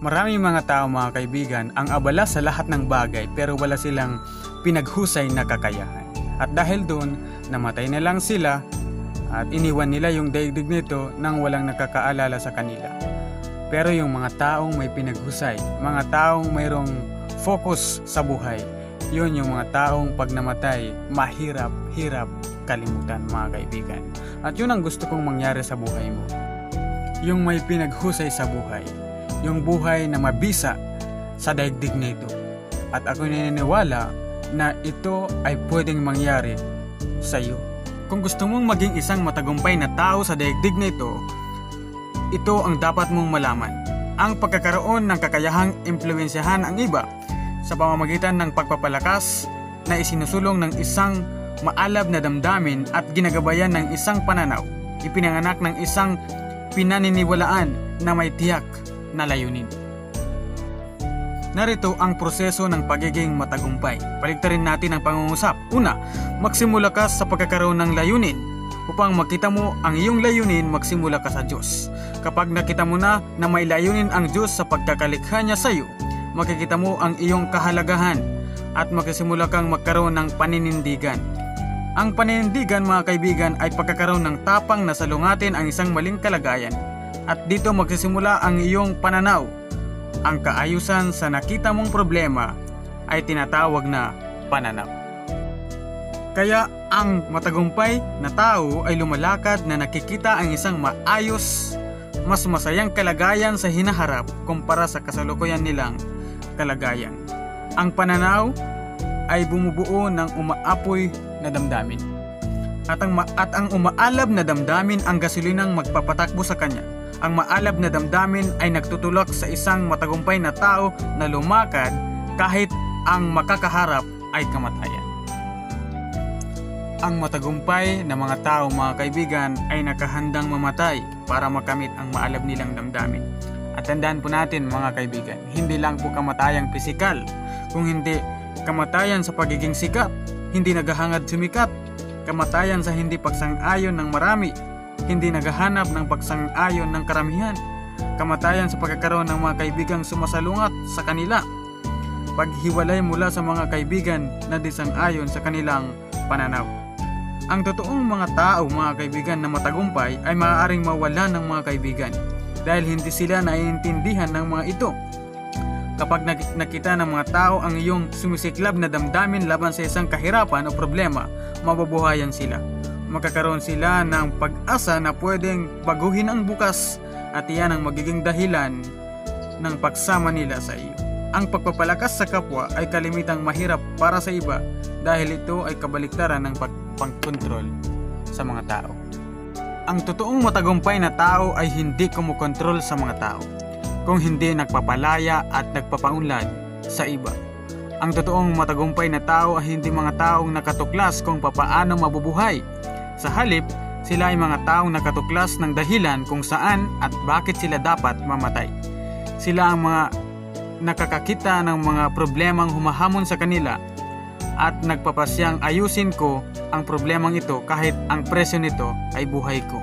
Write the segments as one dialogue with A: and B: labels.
A: Maraming mga tao, mga kaibigan, ang abala sa lahat ng bagay pero wala silang pinaghusay na kakayahan. At dahil doon, namatay na lang sila at iniwan nila yung daigdig nito nang walang nakakaalala sa kanila. Pero yung mga taong may pinaghusay, mga taong mayroong focus sa buhay, yun yung mga taong pag namatay, mahirap kalimutan, mga kaibigan. At yun ang gusto kong mangyari sa buhay mo. Yung may pinaghusay sa buhay, yung buhay na mabisa sa daigdig nito. At ako naniniwala na ito ay pwedeng mangyari sa iyo. Kung gusto mong maging isang matagumpay na tao sa daigdig nito, ito ang dapat mong malaman. Ang pagkakaroon ng kakayahang impluwensyahan ang iba sa pamamagitan ng pagpapalakas na isinusulong ng isang maalab na damdamin at ginagabayan ng isang pananaw, ipinanganak ng isang pinaniniwalaan na may tiyak na layunin. Narito ang proseso ng pagiging matagumpay. Paligtarin natin ang pangungusap. Una, magsimula ka sa pagkakaroon ng layunin. Upang makita mo ang iyong layunin, magsimula ka sa Diyos. Kapag nakita mo na may layunin ang Diyos sa pagkakalikha niya sa iyo, makikita mo ang iyong kahalagahan at magsisimula kang magkaroon ng paninindigan. Ang paninindigan, mga kaibigan, ay pagkakaroon ng tapang na salungatin ang isang maling kalagayan. At dito magsisimula ang iyong pananaw. Ang kaayusan sa nakita mong problema ay tinatawag na pananaw. Kaya ang matagumpay na tao ay lumalakad na nakikita ang isang maayos, mas masayang kalagayan sa hinaharap kumpara sa kasalukuyan nilang kalagayan. Ang pananaw ay bumubuo ng umaapoy na damdamin. At ang umaalab na damdamin ang gasolinang magpapatakbo sa kanya. Ang maalab na damdamin ay nagtutulak sa isang matagumpay na tao na lumakad kahit ang makakaharap ay kamatayan. Ang matagumpay na mga tao, mga kaibigan, ay nakahandang mamatay para makamit ang maalab nilang damdamin. At tandaan po natin, mga kaibigan, hindi lang po kamatayang pisikal, kung hindi kamatayan sa pagiging sikat, hindi naghahangad sumikat, kamatayan sa hindi pagsang-ayon ng marami, hindi naghahanap ng pagsang-ayon ng karamihan, kamatayan sa pagkakaroon ng mga kaibigang sumasalungat sa kanila, paghiwalay mula sa mga kaibigan na disang-ayon sa kanilang pananaw. Ang totoong mga tao, mga kaibigan, na matagumpay ay maaaring mawala ng mga kaibigan dahil hindi sila naiintindihan ng mga ito. Kapag nakita ng mga tao ang iyong sumisiklab na damdamin laban sa isang kahirapan o problema, mabubuhayan sila. Magkakaroon sila ng pag-asa na pwedeng baguhin ang bukas at iyan ang magiging dahilan ng pagsama nila sa iyo. Ang pagpapalakas sa kapwa ay kalimitang mahirap para sa iba dahil ito ay kabaliktaran ng pagkontrol sa mga tao. Ang totoong matagumpay na tao ay hindi kumukontrol sa mga tao, kung hindi nagpapalaya at nagpapaunlad sa iba. Ang totoong matagumpay na tao ay hindi mga taong nakatuklas kung papaano mabubuhay. Sa halip, sila ay mga taong nakatuklas ng dahilan kung saan at bakit sila dapat mamatay. Sila ang mga nakakakita ng mga problemang humahamon sa kanila at nagpapasyang ayusin ko ang problemang ito kahit ang presyo nito ay buhay ko.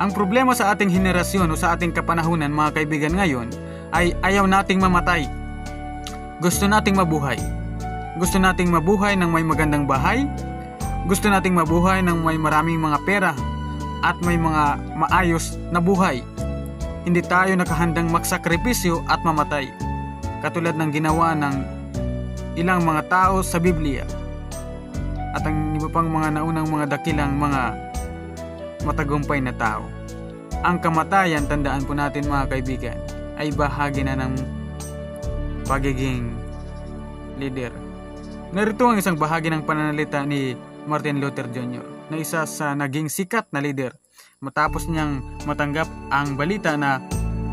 A: Ang problema sa ating henerasyon o sa ating kapanahunan, mga kaibigan, ngayon ay ayaw nating mamatay. Gusto nating mabuhay. Gusto nating mabuhay ng may magandang bahay. Gusto nating mabuhay ng may maraming mga pera at may mga maayos na buhay. Hindi tayo nakahandang magsakripisyo at mamatay, katulad ng ginawa ng ilang mga tao sa Biblia at ang iba pang mga naunang mga dakilang mga matagumpay na tao. Ang kamatayan, tandaan po natin, mga kaibigan, ay bahagi na ng pagiging leader. Narito ang isang bahagi ng pananalita ni Martin Luther Jr. na isa sa naging sikat na leader matapos niyang matanggap ang balita na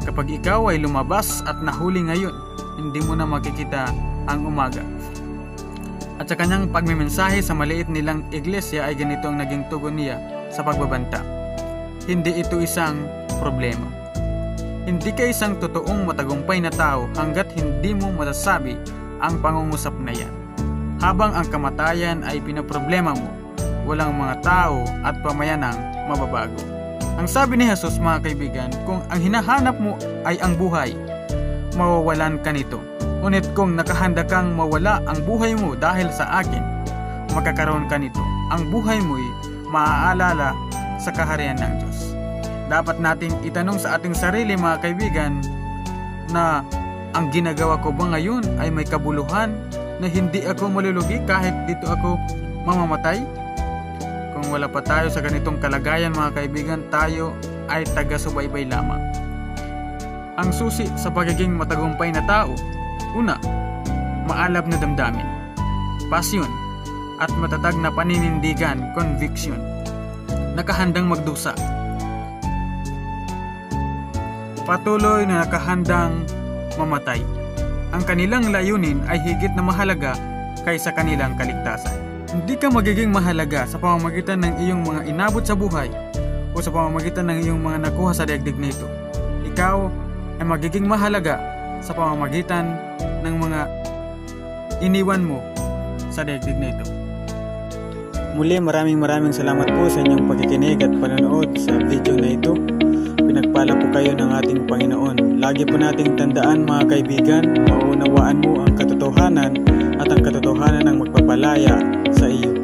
A: kapag ikaw ay lumabas at nahuli ngayon, hindi mo na makikita ang umaga. At sa kanyang pagmimensahe sa maliit nilang iglesia ay ganito ang naging tugon niya sa pagbabanta. Hindi ito isang problema. Hindi ka isang totoong matagumpay na tao hanggat hindi mo masasabi ang pangungusap na yan. Habang ang kamatayan ay pinaproblema mo, walang mga tao at pamayanang mababago. Ang sabi ni Jesus, mga kaibigan, kung ang hinahanap mo ay ang buhay, mawawalan ka nito. Ngunit kung nakahanda kang mawala ang buhay mo dahil sa akin, magkakaroon ka nito. Ang buhay mo'y maaalala sa kaharian ng Diyos. Dapat nating itanong sa ating sarili mga kaibigan na ang ginagawa ko ba ngayon ay may kabuluhan na hindi ako malulugi kahit dito ako mamamatay? Kung wala pa tayo sa ganitong kalagayan mga kaibigan, tayo ay taga-subaybay lamang. Ang susi sa pagiging matagumpay na tao, una, maalab na damdamin, pasyon, at matatag na paninindigan, conviction, nakahandang magdusa, patuloy na nakahandang mamatay. Ang kanilang layunin ay higit na mahalaga kaysa kanilang kaligtasan. Hindi ka magiging mahalaga sa pamamagitan ng iyong mga inabot sa buhay o sa pamamagitan ng iyong mga nakuha sa daigdig nito. Ikaw ay magiging mahalaga sa pamamagitan ng mga iniwan mo sa daigdig nito. Muli maraming salamat po sa inyong pagkikinig at panonood sa video na ito. Pinagpala po kayo ng ating Panginoon. Lagi po nating tandaan mga kaibigan, maunawaan mo ang katotohanan at ang katotohanan ang magpapalaya sa iyo.